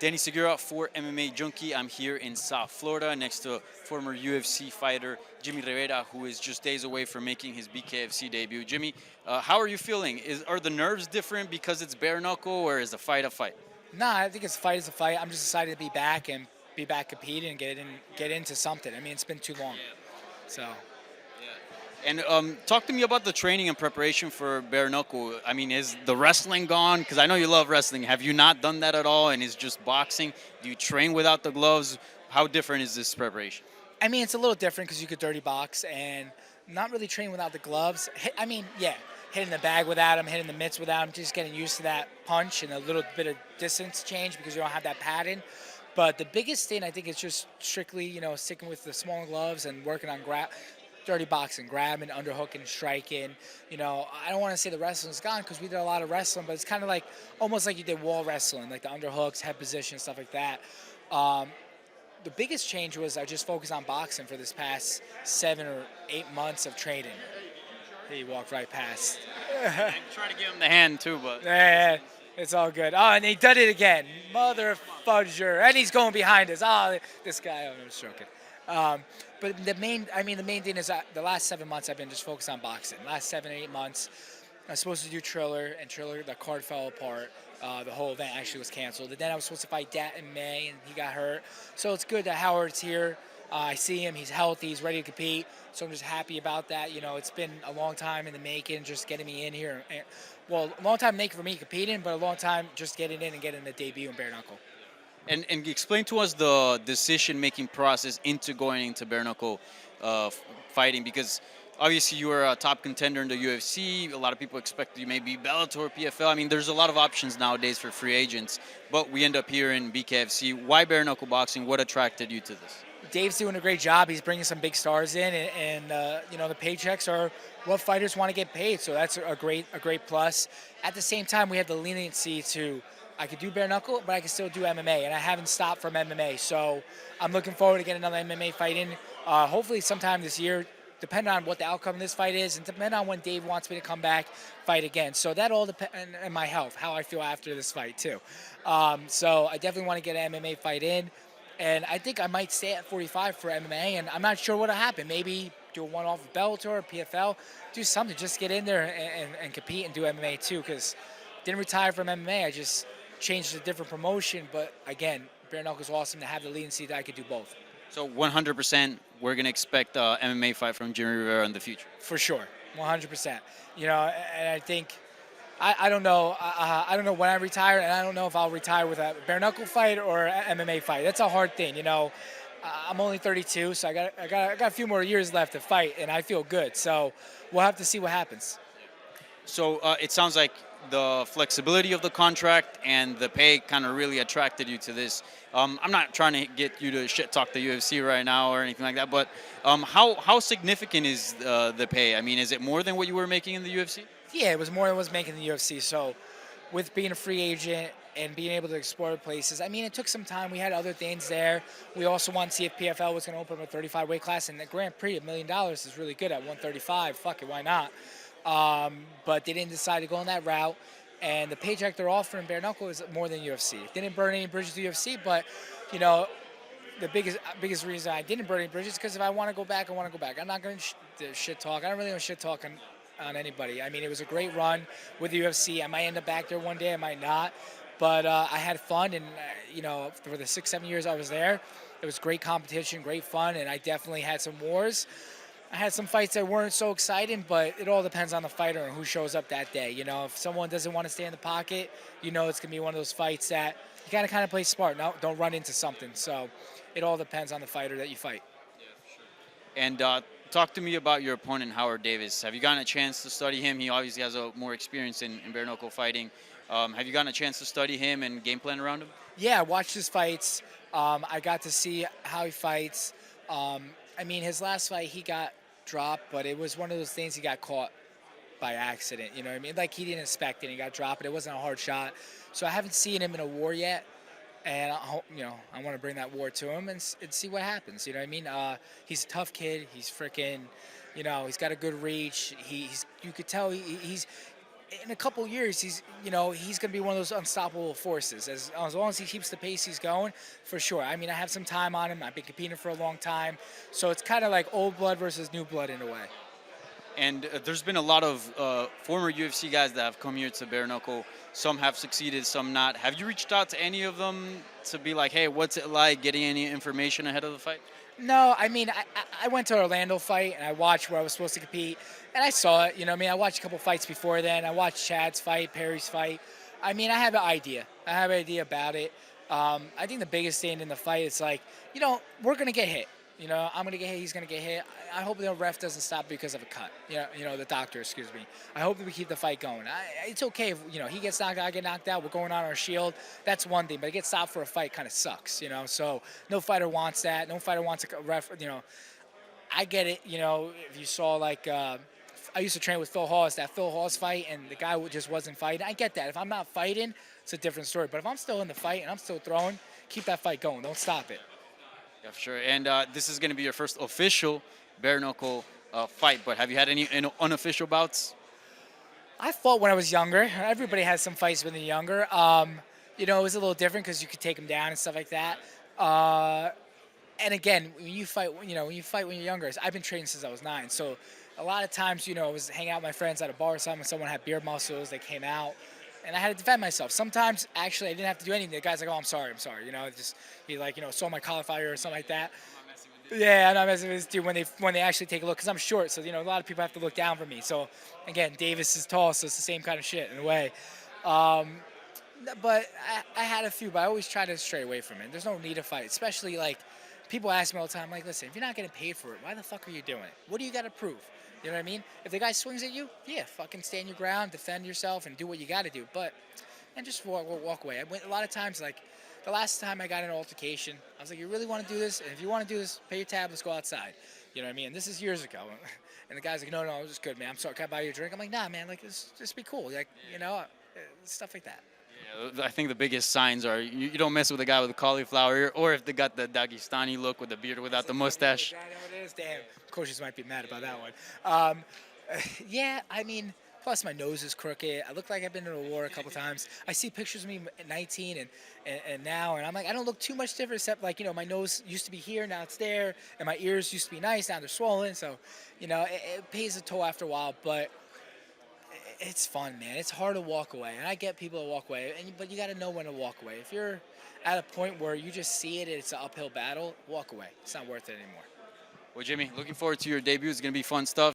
Danny Segura for MMA Junkie. I'm here in South Florida next to former UFC fighter Jimmie Rivera, who is just days away from making his BKFC debut. Jimmy, how are you feeling? Are the nerves different because it's bare knuckle, or is the fight a fight? Nah, I think it's a fight is a fight. I'm just excited to be back and be back competing and get into something. I mean, it's been too long. So And talk to me about the training and preparation for bare knuckle. I mean, is the wrestling gone? Because I know you love wrestling. Have you not done that at all? And is just boxing? Do you train without the gloves? How different is this preparation? I mean, it's a little different because you could dirty box and not really train without the gloves. Yeah, hitting the bag without them, hitting the mitts without them, just getting used to that punch and a little bit of distance change because you don't have that padding. But the biggest thing I think is just strictly, sticking with the small gloves and working on dirty boxing, grabbing, underhooking, striking. I don't want to say the wrestling's gone because we did a lot of wrestling, but it's kind of like almost like you did wall wrestling, like the underhooks, head position, stuff like that. The biggest change was I just focused on boxing for this past 7 or 8 months of training. He walked right past. I'm trying to give him the hand too, but Yeah, it's all good. Oh, and he did it again. Mother fudger. And he's going behind us. Oh, this guy, I'm stroking. But the main thing is that the last 7 months I've been just focused on boxing. Last 7 or 8 months, I was supposed to do Triller, and Triller, the card fell apart. The whole event actually was canceled. And then I was supposed to fight Dat in May, and he got hurt. So it's good that Howard's here. I see him. He's healthy. He's ready to compete. So I'm just happy about that. It's been a long time in the making, just getting me in here. Well, a long time making for me competing, but a long time just getting in and getting the debut in bare knuckle. And explain to us the decision-making process into going into bare knuckle fighting, because obviously you were a top contender in the UFC. A lot of people expect you maybe Bellator, PFL. I mean, there's a lot of options nowadays for free agents, but we end up here in BKFC. Why bare knuckle boxing? What attracted you to this? Dave's doing a great job. He's bringing some big stars in, and the paychecks are what fighters want to get paid. So that's a great plus. At the same time, we have the leniency to. I could do bare knuckle, but I can still do MMA, and I haven't stopped from MMA. So I'm looking forward to getting another MMA fight in, hopefully sometime this year, depending on what the outcome of this fight is, and depending on when Dave wants me to come back, fight again. So that all depends on my health, how I feel after this fight too. So I definitely want to get an MMA fight in, and I think I might stay at 45 for MMA, and I'm not sure what'll happen. Maybe do a one-off with Bellator or PFL, do something, just get in there and compete and do MMA too, because didn't retire from MMA. I just changed to a different promotion, but again, bare knuckle is awesome to have the leniency that I could do both. So 100%, we're going to expect an MMA fight from Jimmie Rivera in the future. For sure, 100%. And I think, I don't know. I don't know when I retire, and I don't know if I'll retire with a bare knuckle fight or an MMA fight. That's a hard thing, I'm only 32, so I got a few more years left to fight, and I feel good. So we'll have to see what happens. So it sounds like the flexibility of the contract and the pay kind of really attracted you to this. I'm not trying to get you to shit talk the UFC right now or anything like that, but how significant is the pay? I mean, is it more than what you were making in the UFC? Yeah, it was more than I was making in the UFC. So with being a free agent and being able to explore places, I mean, it took some time. We had other things there. We also wanted to see if PFL was going to open up a 35 weight class, and the Grand Prix, $1 million is really good at 135. Fuck it, why not? But they didn't decide to go on that route, and the paycheck they're offering bare knuckle is more than UFC. They didn't burn any bridges to UFC, but the biggest reason I didn't burn any bridges is because if I want to go back, I want to go back. I'm not going to shit talk. I don't really want to shit talk on anybody. I mean, it was a great run with the UFC. I might end up back there one day, I might not, but I had fun, and for the 6-7 years I was there, it was great competition, great fun, and I definitely had some wars. I had some fights that weren't so exciting, but it all depends on the fighter and who shows up that day. If someone doesn't want to stay in the pocket, it's going to be one of those fights that you got to kind of play smart. No, don't run into something. So it all depends on the fighter that you fight. Yeah, for sure. And talk to me about your opponent, Howard Davis. Have you gotten a chance to study him? He obviously has more experience in bare knuckle fighting. Have you gotten a chance to study him and game plan around him? Yeah, I watched his fights. I got to see how he fights. His last fight, he got dropped, but it was one of those things he got caught by accident. You know what I mean? Like, he didn't expect it. He got dropped, but it wasn't a hard shot. So I haven't seen him in a war yet, and I want to bring that war to him and see what happens. You know what I mean? He's a tough kid. He's freaking, he's got a good reach. You could tell in a couple years, he's going to be one of those unstoppable forces. As long as he keeps the pace he's going, for sure. I mean, I have some time on him. I've been competing for a long time, so it's kind of like old blood versus new blood in a way. And there's been a lot of former UFC guys that have come here to bare knuckle. Some have succeeded, some not. Have you reached out to any of them to be like, hey, what's it like, getting any information ahead of the fight? No, I mean, I went to Orlando fight and I watched where I was supposed to compete, and I saw it. I mean, I watched a couple fights before then. I watched Chad's fight, Perry's fight. I mean, I have an idea. I have an idea about it. I think the biggest thing in the fight is like, we're gonna get hit. I'm gonna get hit. He's gonna get hit. I hope the ref doesn't stop because of a cut. The doctor, excuse me. I hope that we keep the fight going. It's okay if he gets knocked out, I get knocked out. We're going on our shield. That's one thing, but to get stopped for a fight kind of sucks. So no fighter wants that. No fighter wants a ref. I get it. If you saw like. I used to train with Phil Hawes, that Phil Hawes fight, and the guy just wasn't fighting. I get that. If I'm not fighting, it's a different story. But if I'm still in the fight and I'm still throwing, keep that fight going. Don't stop it. Yeah, for sure. And this is going to be your first official bare knuckle fight. But have you had any unofficial bouts? I fought when I was younger. Everybody has some fights when they're younger. It was a little different because you could take them down and stuff like that. And again, when you fight when you're younger, I've been training since I was 9. So a lot of times, I was hanging out with my friends at a bar or something. Someone had beer muscles. They came out. And I had to defend myself. Sometimes, actually, I didn't have to do anything. The guy's like, "Oh, I'm sorry." He saw my cauliflower or something like that. Yeah, I'm not messing with this dude when they actually take a look, because I'm short. So a lot of people have to look down for me. So again, Davis is tall, so it's the same kind of shit in a way. But I had a few, but I always try to stray away from it. There's no need to fight, especially like people ask me all the time, like, listen, if you're not getting paid for it, why the fuck are you doing it? What do you got to prove? You know what I mean? If the guy swings at you, yeah, fucking stand your ground, defend yourself, and do what you got to do. And just walk away. A lot of times, like, the last time I got in an altercation, I was like, you really want to do this? And if you want to do this, pay your tab, let's go outside. You know what I mean? And this is years ago. And the guy's like, no, I'm just good, man. I'm sorry, can I buy you a drink? I'm like, nah, man, like, just be cool. Like, stuff like that. Yeah, I think the biggest signs are you don't mess with a guy with a cauliflower, or if they got the Dagestani look with the beard without the mustache. I know it is. Damn. Coaches might be mad about that one. Yeah, I mean, plus my nose is crooked. I look like I've been in a war a couple times. I see pictures of me at 19 and now, and I'm like, I don't look too much different, except like, my nose used to be here, now it's there, and my ears used to be nice, now they're swollen. So, it pays a toll after a while, but it's fun, man. It's hard to walk away, and I get people to walk away, but you got to know when to walk away. If you're at a point where you just see it and it's an uphill battle, walk away. It's not worth it anymore. Well, Jimmy, looking forward to your debut. It's going to be fun stuff.